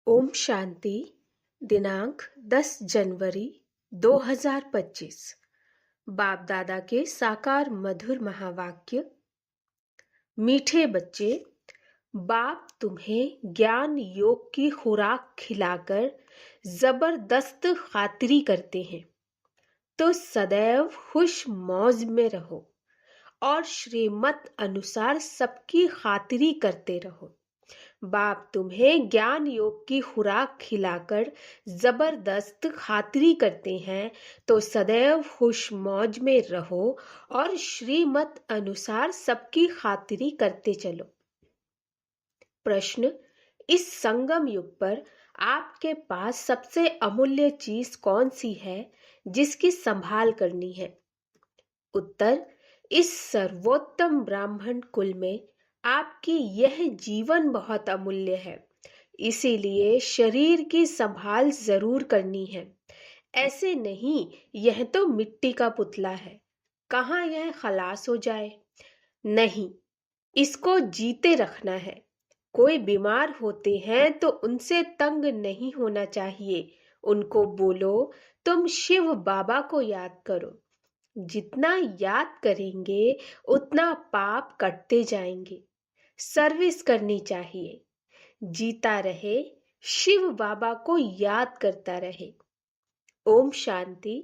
ओम शांति। दिनांक 10 जनवरी 2025। बाप दादा के साकार मधुर महावाक्य। मीठे बच्चे, बाप तुम्हें ज्ञान योग की खुराक खिलाकर जबरदस्त खातिरी करते हैं, तो सदैव खुश मौज में रहो और श्रीमत अनुसार सबकी खातिरी करते रहो। बाप तुम्हें ज्ञान योग की खुराक खिलाकर जबरदस्त खातिरी करते हैं, तो सदैव खुश मौज में रहो और श्रीमत अनुसार सबकी खातिरी करते चलो। प्रश्न: इस संगम युग पर आपके पास सबसे अमूल्य चीज कौन सी है जिसकी संभाल करनी है? उत्तर: इस सर्वोत्तम ब्राह्मण कुल में आपकी यह जीवन बहुत अमूल्य है, इसीलिए शरीर की संभाल जरूर करनी है। ऐसे नहीं, यह तो मिट्टी का पुतला है, कहाँ यह खलास हो जाए। नहीं, इसको जीते रखना है। कोई बीमार होते हैं तो उनसे तंग नहीं होना चाहिए। उनको बोलो, तुम शिव बाबा को याद करो। जितना याद करेंगे उतना पाप कटते जाएंगे। सर्विस करनी चाहिए। जीता रहे, शिव बाबा को याद करता रहे। ओम शांति।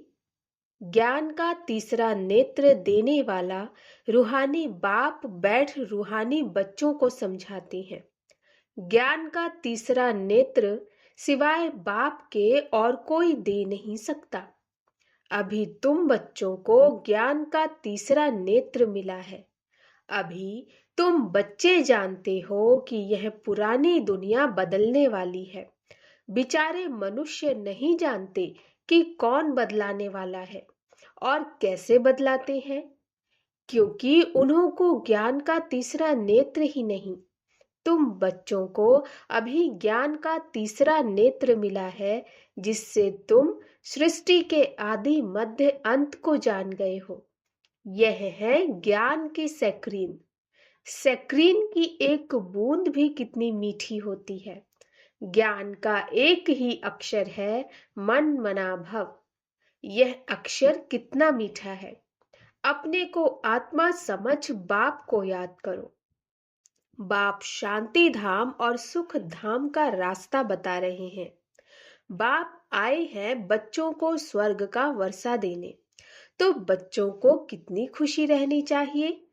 ज्ञान का तीसरा नेत्र देने वाला रूहानी बाप बैठ रूहानी बच्चों को समझाते हैं। ज्ञान का तीसरा नेत्र सिवाय बाप के और कोई दे नहीं सकता। अभी तुम बच्चों को ज्ञान का तीसरा नेत्र मिला है। अभी तुम बच्चे जानते हो कि यह पुरानी दुनिया बदलने वाली है। बेचारे मनुष्य नहीं जानते कि कौन बदलाने वाला है और कैसे बदलाते हैं, क्योंकि उन्हों को ज्ञान का तीसरा नेत्र ही नहीं। तुम बच्चों को अभी ज्ञान का तीसरा नेत्र मिला है, जिससे तुम सृष्टि के आदि मध्य अंत को जान गए हो। यह है ज्ञान की सैक्रीन। सैक्रीन की एक बूंद भी कितनी मीठी होती है। ज्ञान का एक ही अक्षर है, मन मना भव। यह अक्षर कितना मीठा है। अपने को आत्मा समझ बाप को याद करो। बाप शांति धाम और सुख धाम का रास्ता बता रहे हैं। बाप आए हैं बच्चों को स्वर्ग का वर्षा देने, तो बच्चों को कितनी खुशी रहनी चाहिए।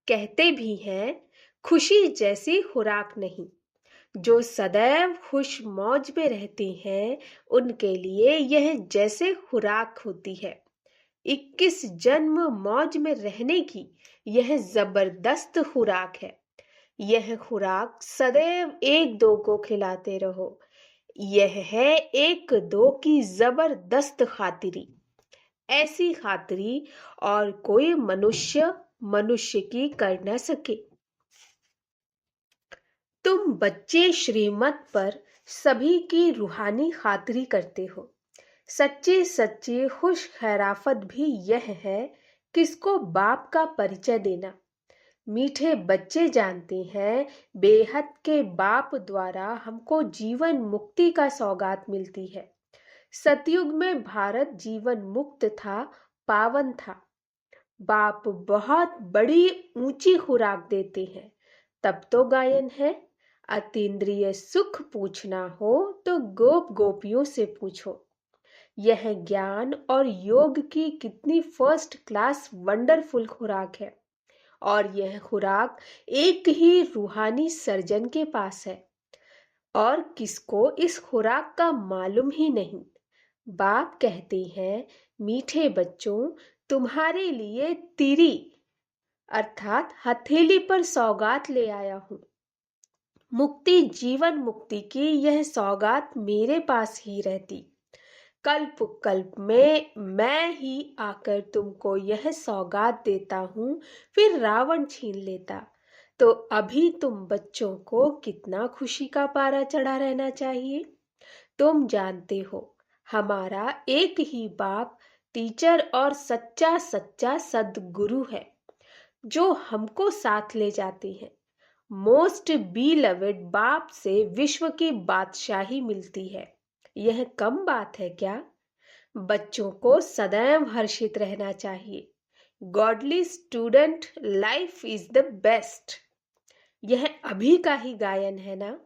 कहते भी हैं, खुशी जैसी खुराक नहीं। जो सदैव खुश मौज में रहते हैं उनके लिए यह जैसे खुराक होती है। 21 जन्म मौज में रहने की यह जबरदस्त खुराक है। यह खुराक सदैव एक दो को खिलाते रहो। यह है एक दो की जबरदस्त खातिरी। ऐसी खातिरी और कोई मनुष्य की कर न सके। तुम बच्चे श्रीमत पर सभी की रूहानी खातिरी करते हो। सच्ची सच्ची खुश खैराफत भी यह है किसको बाप का परिचय देना। मीठे बच्चे जानते हैं, बेहद के बाप द्वारा हमको जीवन मुक्ति का सौगात मिलती है। सतयुग में भारत जीवन मुक्त था, पावन था। बाप बहुत बड़ी ऊंची खुराक देते हैं, तब तो गायन है। अतीन्द्रिय सुख पूछना हो तो गोप गोपियों से पूछो। यह ज्ञान और योग की कितनी फर्स्ट क्लास वंडरफुल खुराक है, और यह खुराक एक ही रूहानी सर्जन के पास है, और किसको इस खुराक का मालूम ही नहीं। बाप कहते हैं, मीठे बच्चों, तुम्हारे लिए तिरी अर्थात हथेली पर सौगात ले आया हूं। मुक्ति, जीवन मुक्ति की यह सौगात मेरे पास ही रहती। कल्प कल्प में मैं ही आकर तुमको यह सौगात देता हूँ, फिर रावण छीन लेता। तो अभी तुम बच्चों को कितना खुशी का पारा चढ़ा रहना चाहिए। तुम जानते हो, हमारा एक ही बाप टीचर और सच्चा सच्चा सद्गुरु है, जो हमको साथ ले जाते हैं मोस्ट बीलवेड बाप से विश्व की बादशाही मिलती है। यह कम बात है क्या? बच्चों को सदैव हर्षित रहना चाहिए। Godly student life is the best. यह अभी का ही गायन है ना?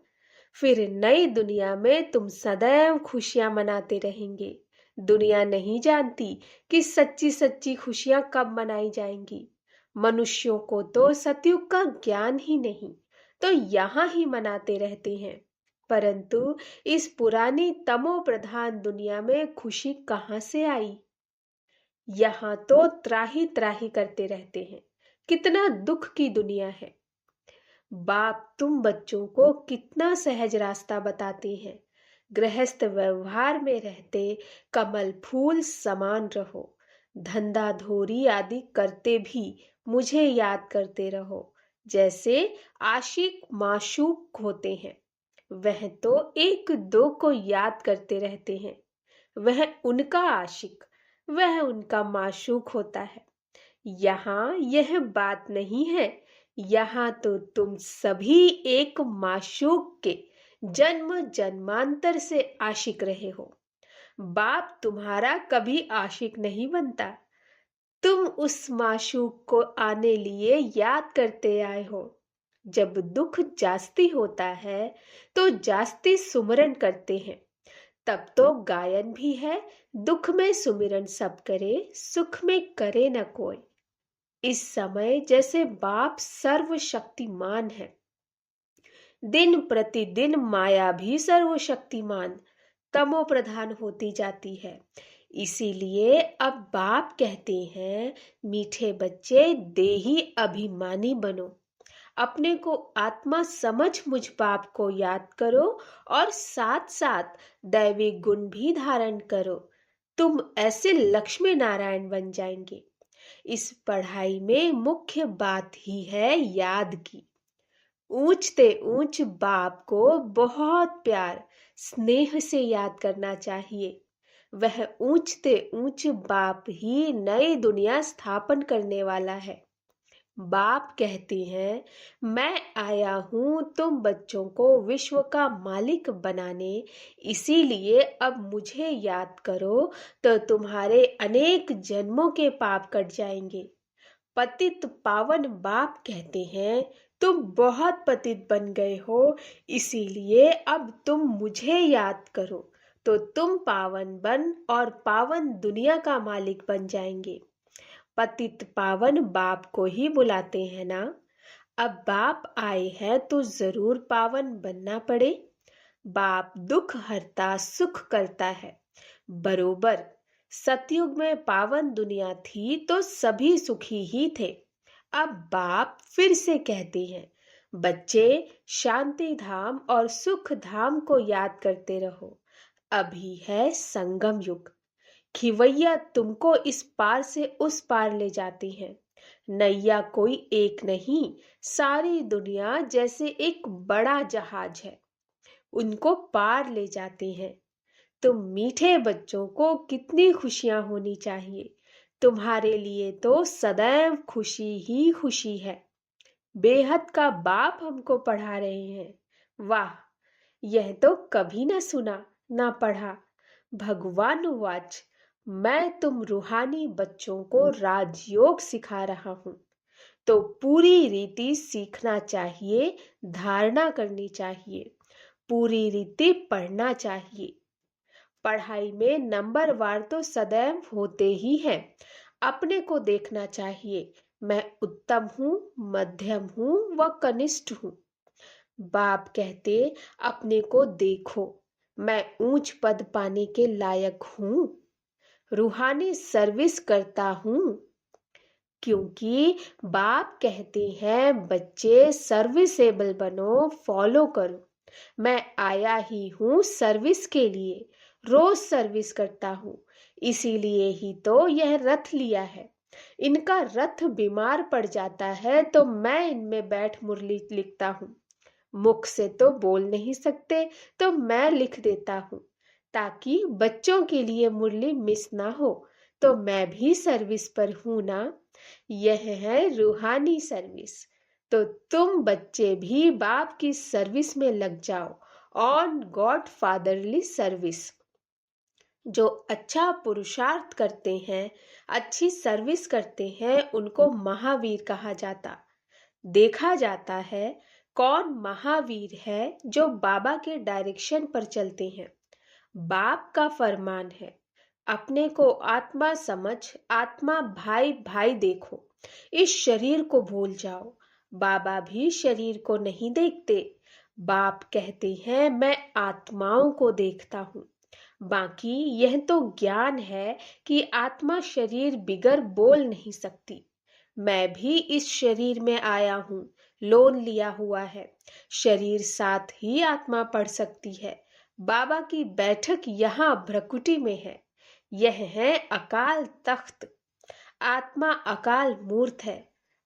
फिर नई दुनिया में तुम सदैव खुशियां मनाते रहेंगे। दुनिया नहीं जानती कि सच्ची सच्ची खुशियां कब मनाई जाएंगी। मनुष्यों को तो सतयुग का ज्ञान ही नहीं, तो यहाँ ही मनाते रहते हैं। परंतु इस पुरानी तमो प्रधान दुनिया में खुशी कहाँ से आई? यहाँ तो त्राही त्राही करते रहते हैं। कितना दुख की दुनिया है। बाप तुम बच्चों को कितना सहज रास्ता बताते हैं। गृहस्थ व्यवहार में रहते कमल फूल समान रहो। धंधा धोरी आदि करते भी मुझे याद करते रहो। जैसे आशिक माशूक होते हैं, वह तो एक दो को याद करते रहते हैं। वह उनका आशिक, वह उनका माशूक होता है। यहाँ यह बात नहीं है। यहाँ तो तुम सभी एक माशूक के जन्म जन्मांतर से आशिक रहे हो। बाप तुम्हारा कभी आशिक नहीं बनता। तुम उस माशूक को आने लिए याद करते आए हो। जब दुख जास्ती होता है तो जास्ती सुमरन करते हैं। तब तो गायन भी है, दुख में सुमिरन सब करे, सुख में करे न कोई। इस समय जैसे बाप सर्वशक्तिमान है, दिन प्रतिदिन माया भी सर्वशक्तिमान तमो प्रधान होती जाती है। इसीलिए अब बाप कहते हैं, मीठे बच्चे देही अभिमानी बनो। अपने को आत्मा समझ मुझ बाप को याद करो और साथ साथ दैवी गुण भी धारण करो। तुम ऐसे लक्ष्मी नारायण बन जाएंगे। इस पढ़ाई में मुख्य बात ही है याद की। ऊंचते ऊंच बाप को बहुत प्यार स्नेह से याद करना चाहिए। वह ऊंचते ऊंच बाप ही नई दुनिया स्थापन करने वाला है। बाप कहते हैं, मैं आया हूं तुम बच्चों को विश्व का मालिक बनाने। इसीलिए अब मुझे याद करो तो तुम्हारे अनेक जन्मों के पाप कट जाएंगे। पतित पावन बाप कहते हैं, तुम बहुत पतित बन गए हो। इसीलिए अब तुम मुझे याद करो तो तुम पावन बन और पावन दुनिया का मालिक बन जाएंगे। पतित पावन बाप को ही बुलाते हैं ना। अब बाप आए हैं तो जरूर पावन बनना पड़े। बाप दुख हरता सुख करता है। बरोबर सतयुग में पावन दुनिया थी तो सभी सुखी ही थे। अब बाप फिर से कहते हैं, बच्चे शांति धाम और सुख धाम को याद करते रहो। अभी है संगम युग। खिवैया तुमको इस पार से उस पार ले जाती है। नैया कोई एक नहीं, सारी दुनिया जैसे एक बड़ा जहाज है, उनको पार ले जाते हैं। तुम मीठे बच्चों को कितनी खुशियां होनी चाहिए। तुम्हारे लिए तो सदैव खुशी ही खुशी है। बेहद का बाप हमको पढ़ा रहे हैं। वाह, यह तो कभी ना सुना ना पढ़ा। भगवान वाच, मैं तुम रूहानी बच्चों को राजयोग सिखा रहा हूं, तो पूरी रीति सीखना चाहिए, धारणा करनी चाहिए, पूरी रीति पढ़ना चाहिए। पढ़ाई में नंबर वार तो सदैव होते ही हैं। अपने को देखना चाहिए, मैं उत्तम हूँ, मध्यम हूँ व कनिष्ठ हूँ। बाप कहते, अपने को देखो, मैं ऊंच पद पाने के लायक हूँ, रूहानी सर्विस करता हूँ। क्योंकि बाप कहते हैं, बच्चे सर्विसेबल बनो, फॉलो करो। मैं आया ही हूँ सर्विस के लिए, रोज सर्विस करता हूँ। इसीलिए ही तो यह रथ लिया है। इनका रथ बीमार पड़ जाता है तो मैं इनमें बैठ मुरली लिखता हूँ। मुख से तो बोल नहीं सकते तो मैं लिख देता हूँ, ताकि बच्चों के लिए मुरली मिस ना हो। तो मैं भी सर्विस पर हूँ ना। यह है रूहानी सर्विस। तो तुम बच्चे भी बाप की सर्विस में लग जाओ, ऑन गॉड फादरली सर्विस। जो अच्छा पुरुषार्थ करते हैं, अच्छी सर्विस करते हैं, उनको महावीर कहा जाता। देखा जाता है कौन महावीर है जो बाबा के डायरेक्शन पर चलते हैं। बाप का फरमान है, अपने को आत्मा समझ, आत्मा भाई भाई देखो, इस शरीर को भूल जाओ। बाबा भी शरीर को नहीं देखते। बाप कहते हैं मैं आत्माओं को देखता हूँ। बाकी यह तो ज्ञान है कि आत्मा शरीर बिगर बोल नहीं सकती। मैं भी इस शरीर में आया हूँ, लोन लिया हुआ है। शरीर साथ ही आत्मा पढ़ सकती है। बाबा की बैठक यहाँ भ्रकुटी में है। यह है अकाल तख्त। आत्मा अकाल मूर्त है।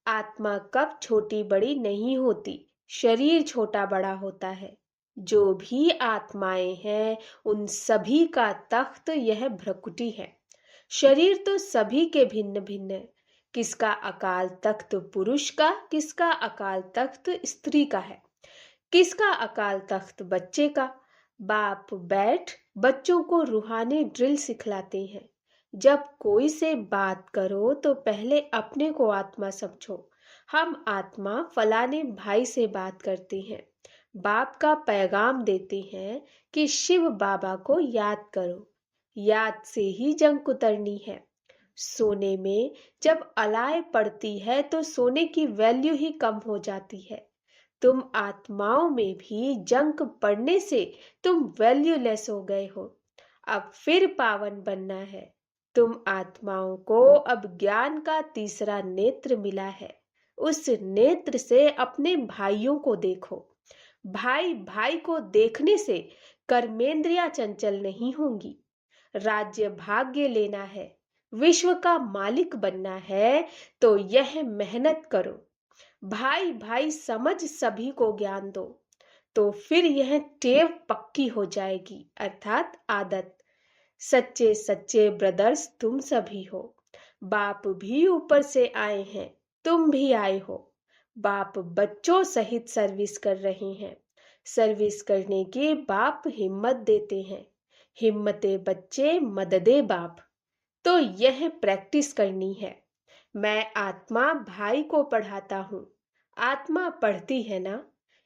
आत्मा कब छोटी बड़ी नहीं होती, शरीर छोटा बड़ा होता है। जो भी आत्माएं हैं उन सभी का तख्त यह भ्रकुटी है। शरीर तो सभी के भिन्न भिन्न है। किसका अकाल तख्त पुरुष का, किसका अकाल तख्त स्त्री का है, किसका अकाल तख्त बच्चे का। बाप बैठ बच्चों को रूहानी ड्रिल सिखलाते हैं। जब कोई से बात करो तो पहले अपने को आत्मा समझो। हम आत्मा फलाने भाई से बात करते हैं। बाप का पैगाम देते हैं कि शिव बाबा को याद करो। याद से ही जंग उतरनी है। सोने में जब अलाय पड़ती है तो सोने की वैल्यू ही कम हो जाती है। तुम आत्माओं में भी जंग पड़ने से तुम वैल्यूलेस हो गए हो। अब फिर पावन बनना है। तुम आत्माओं को अब ज्ञान का तीसरा नेत्र मिला है। उस नेत्र से अपने भाइयों को देखो। भाई भाई को देखने से कर्मेंद्रियां चंचल नहीं होंगी। राज्य भाग्य लेना है, विश्व का मालिक बनना है, तो यह मेहनत करो। भाई भाई समझ सभी को ज्ञान दो, तो फिर यह टेव पक्की हो जाएगी, अर्थात आदत। सच्चे सच्चे ब्रदर्स तुम सभी हो। बाप भी ऊपर से आए हैं, तुम भी आए हो। बाप बच्चों सहित सर्विस कर रहे हैं। सर्विस करने की बाप हिम्मत देते हैं। हिम्मते बच्चे मददे बाप। तो यह प्रैक्टिस करनी है। मैं आत्मा भाई को पढ़ाता हूँ। आत्मा पढ़ती है ना,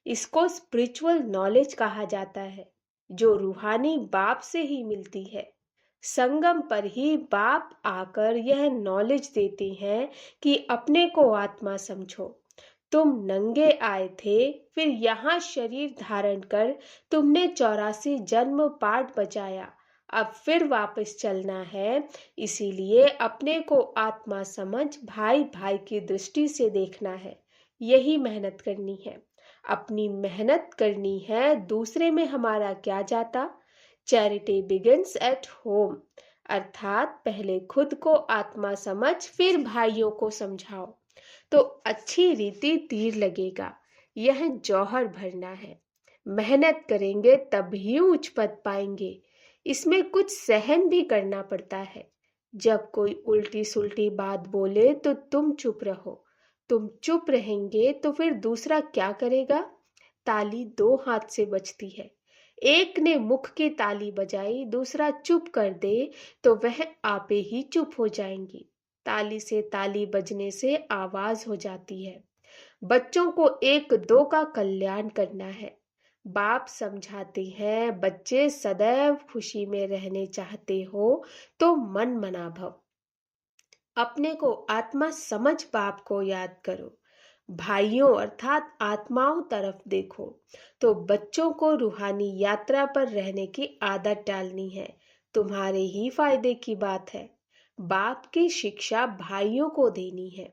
इसको स्पिरिचुअल नॉलेज कहा जाता है, जो रूहानी बाप से ही मिलती है। संगम पर ही बाप आकर यह नॉलेज देते हैं कि अपने को आत्मा समझो। तुम नंगे आए थे, फिर यहाँ शरीर धारण कर तुमने 84 जन्म पाठ बजाया। अब फिर वापस चलना है। इसीलिए अपने को आत्मा समझ भाई भाई की दृष्टि से देखना है। यही मेहनत करनी है। अपनी मेहनत करनी है, दूसरे में हमारा क्या जाता। चैरिटी बिगिंस एट होम, अर्थात पहले खुद को आत्मा समझ फिर भाइयों को समझाओ, तो अच्छी रीति तीर लगेगा। यह जौहर भरना है। मेहनत करेंगे तभी उच्च पद पाएंगे। इसमें कुछ सहन भी करना पड़ता है। जब कोई उल्टी सुल्टी बात बोले तो तुम चुप रहो। तुम चुप रहेंगे तो फिर दूसरा क्या करेगा। ताली दो हाथ से बजती है। एक ने मुख की ताली बजाई, दूसरा चुप कर दे तो वह आपे ही चुप हो जाएंगी। ताली से ताली बजने से आवाज हो जाती है। बच्चों को एक दो का कल्याण करना है। बाप समझाते हैं, बच्चे सदैव खुशी में रहने चाहते हो तो मन मना भव। अपने को आत्मा समझ बाप को याद करो। भाइयों अर्थात आत्माओं तरफ देखो। तो बच्चों को रूहानी यात्रा पर रहने की आदत डालनी है। तुम्हारे ही फायदे की बात है। बाप की शिक्षा भाइयों को देनी है।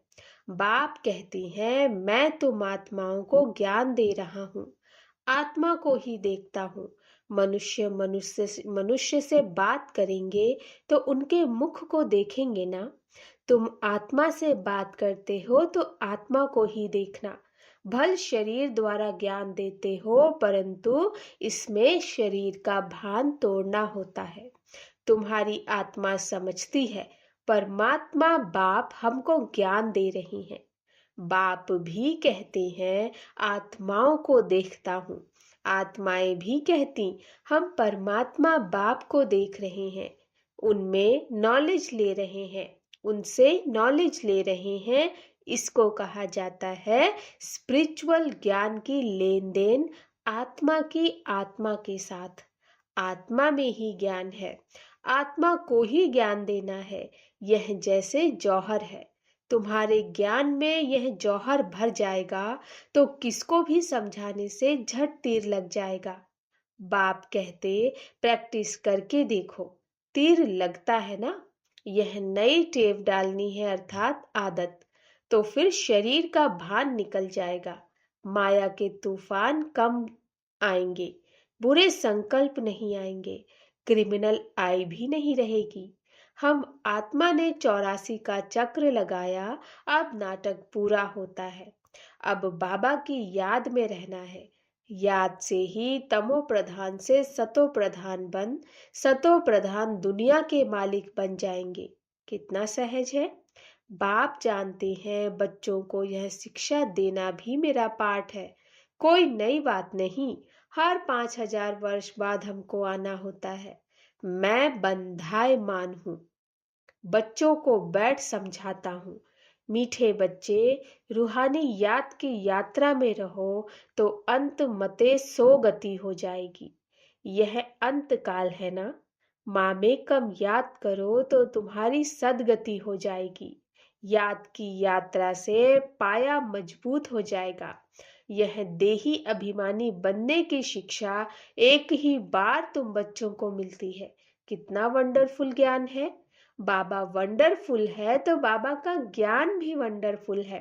बाप कहते हैं मैं तुम आत्माओं को ज्ञान दे रहा हूँ। आत्मा को ही देखता हूँ। मनुष्य से बात करेंगे तो उनके मुख को देखेंगे ना। तुम आत्मा से बात करते हो तो आत्मा को ही देखना। भल शरीर द्वारा ज्ञान देते हो, परंतु इसमें शरीर का भान तोड़ना होता है। तुम्हारी आत्मा समझती है परमात्मा बाप हमको ज्ञान दे रही हैं। बाप भी कहते हैं आत्माओं को देखता हूँ। आत्माएं भी कहती हम परमात्मा बाप को देख रहे हैं, उनमें नॉलेज ले रहे हैं, उनसे नॉलेज ले रहे हैं। इसको कहा जाता है स्पिरिचुअल ज्ञान की लेन देन आत्मा की आत्मा के साथ। आत्मा में ही ज्ञान है, आत्मा को ही ज्ञान देना है। यह जैसे जौहर है, तुम्हारे ज्ञान में यह जौहर भर जाएगा तो किसको भी समझाने से झट तीर लग जाएगा। बाप कहते प्रैक्टिस करके देखो, तीर लगता है ना। यह नई टेव डालनी है अर्थात आदत, तो फिर शरीर का भान निकल जाएगा। माया के तूफान कम आएंगे, बुरे संकल्प नहीं आएंगे, क्रिमिनल आई भी नहीं रहेगी। हम आत्मा ने 84 का चक्र लगाया, अब नाटक पूरा होता है। अब बाबा की याद में रहना है। याद से ही तमो प्रधान से सतो प्रधान बन सतो प्रधान दुनिया के मालिक बन जाएंगे। कितना सहज है। बाप जानते हैं बच्चों को यह शिक्षा देना भी मेरा पाठ है। कोई नई बात नहीं, हर 5000 वर्ष बाद हमको आना होता है। मैं बंधायमान हूँ, बच्चों को बैठ समझाता हूँ। मीठे बच्चे, रूहानी याद की यात्रा में रहो तो अंत मते सो गति हो जाएगी। यह अंत काल है ना। माँ में कम याद करो तो तुम्हारी सदगति हो जाएगी। याद की यात्रा से पाया मजबूत हो जाएगा। यह देही अभिमानी बनने की शिक्षा एक ही बार तुम बच्चों को मिलती है। कितना वंडरफुल ज्ञान है। बाबा वंडरफुल है तो बाबा का ज्ञान भी वंडरफुल है।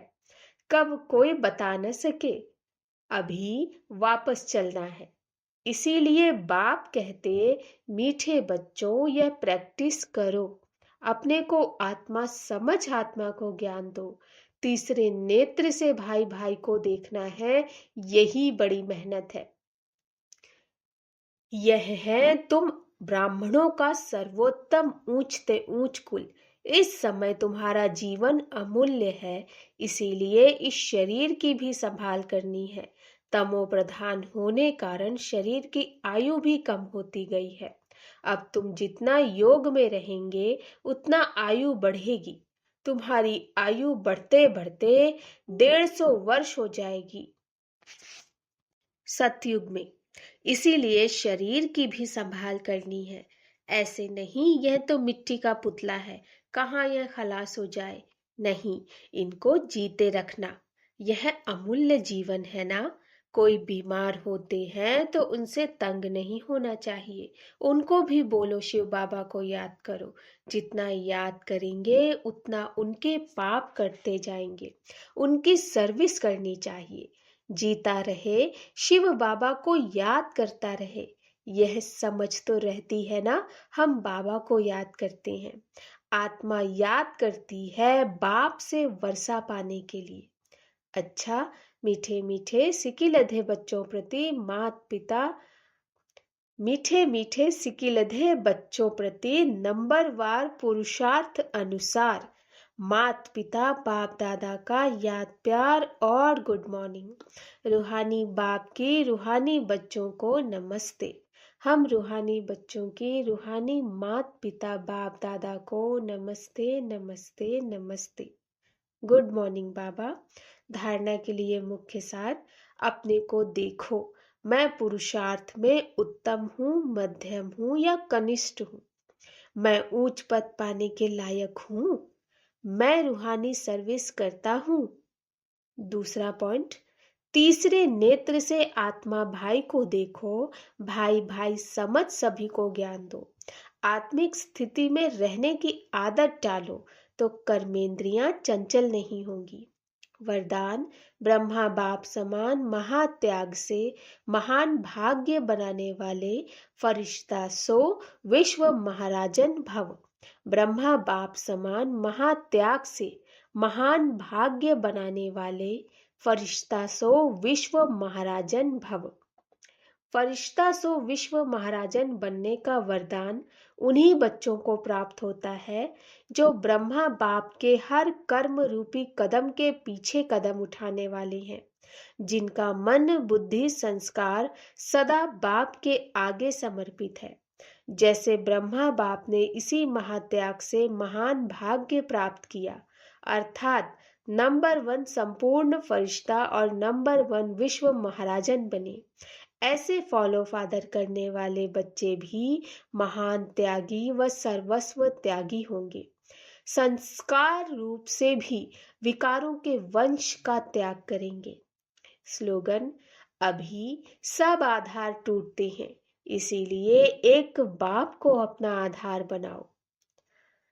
कब कोई बता न सके। अभी वापस चलना है। इसीलिए बाप कहते मीठे बच्चों यह प्रैक्टिस करो, अपने को आत्मा समझ आत्मा को ज्ञान दो। तीसरे नेत्र से भाई भाई को देखना है, यही बड़ी मेहनत है। यह है तुम ब्राह्मणों का सर्वोत्तम ऊंचते ऊंच कुल। इस समय तुम्हारा जीवन अमूल्य है, इसीलिए इस शरीर की भी संभाल करनी है। तमो प्रधान होने कारण शरीर की आयु भी कम होती गई है। अब तुम जितना योग में रहेंगे उतना आयु बढ़ेगी। तुम्हारी आयु बढ़ते बढ़ते 150 वर्ष हो जाएगी सतयुग में। इसीलिए शरीर की भी संभाल करनी है। ऐसे नहीं यह तो मिट्टी का पुतला है, कहाँ यह खलास हो जाए। नहीं, इनको जीते रखना। यह अमूल्य जीवन है ना। कोई बीमार होते हैं तो उनसे तंग नहीं होना चाहिए। उनको भी बोलो शिव बाबा को याद करो। जितना याद करेंगे उतना उनके पाप करते जाएंगे। उनकी सर्विस करनी चाहिए। जीता रहे, शिव बाबा को याद करता रहे। यह समझ तो रहती है ना, हम बाबा को याद करते हैं। आत्मा याद करती है बाप से वर्षा पाने के लिए। अच्छा, मीठे मीठे सिकिलधे बच्चों प्रति मात पिता मीठे मीठे सिकिलधे बच्चों प्रति नंबरवार पुरुषार्थ अनुसार मात पिता बाप दादा का याद प्यार और गुड मॉर्निंग। रूहानी बाप की रूहानी बच्चों को नमस्ते। हम रूहानी बच्चों की रूहानी मात पिता बाप दादा को नमस्ते नमस्ते नमस्ते। गुड मॉर्निंग बाबा। धारणा के लिए मुख्य सार, अपने को देखो, मैं पुरुषार्थ में उत्तम हूँ, मध्यम हूँ या कनिष्ठ हूँ। मैं ऊंच पद पाने के लायक हूँ। मैं रूहानी सर्विस करता हूँ। दूसरा पॉइंट, तीसरे नेत्र से आत्मा भाई को देखो, भाई भाई समझ सभी को ज्ञान दो। आत्मिक स्थिति में रहने की आदत डालो तो कर्मेंद्रियां चंचल नहीं होंगी। वरदान, ब्रह्मा बाप समान महात्याग से महान भाग्य बनाने वाले फरिश्ता सो विश्व महाराजन भव। ब्रह्मा बाप समान महात्याग से महान भाग्य बनाने वाले फरिश्ता सो विश्व महाराजन भव। फरिश्ता सो विश्व महाराजन बनने का वरदान उन्हीं बच्चों को प्राप्त होता है जो ब्रह्मा बाप के हर कर्म रूपी कदम के पीछे कदम उठाने वाले हैं, जिनका मन बुद्धि संस्कार सदा बाप के आगे समर्पित है। जैसे ब्रह्मा बाप ने इसी महात्याग से महान भाग्य प्राप्त किया, अर्थात नंबर 1 संपूर्ण फरिश्ता और नंबर 1 विश्व महाराजन बने, ऐसे फॉलो फादर करने वाले बच्चे भी महान त्यागी व सर्वस्व त्यागी होंगे। संस्कार रूप से भी विकारों के वंश का त्याग करेंगे। स्लोगन: अभी सब आधार टूटते हैं, इसीलिए एक बाप को अपना आधार बनाओ।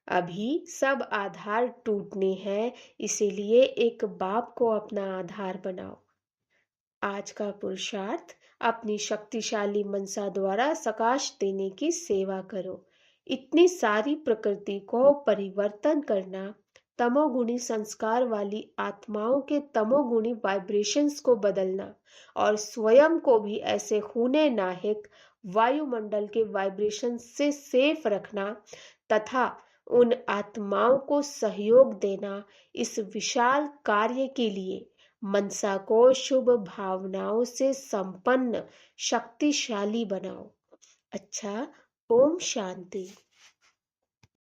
अभी सब आधार टूटने हैं, इसीलिए एक बाप को अपना आधार बनाओ। आज का पुरुषार्थ: अपनी शक्तिशाली मनसा द्वारा सकाश देने की सेवा करो। इतनी सारी प्रकृति को परिवर्तन करना, तमोगुणी संस्कार वाली आत्माओं के तमोगुणी वाइब्रेशंस को बदलना और स्वयं को भी ऐसे खूने नाहिक वायुमंडल के वाइब्रेशन से सेफ रखना तथा उन आत्माओं को सहयोग देना, इस विशाल कार्य के लिए मनसा को शुभ भावनाओं से संपन्न शक्तिशाली बनाओ। अच्छा, ओम शांति।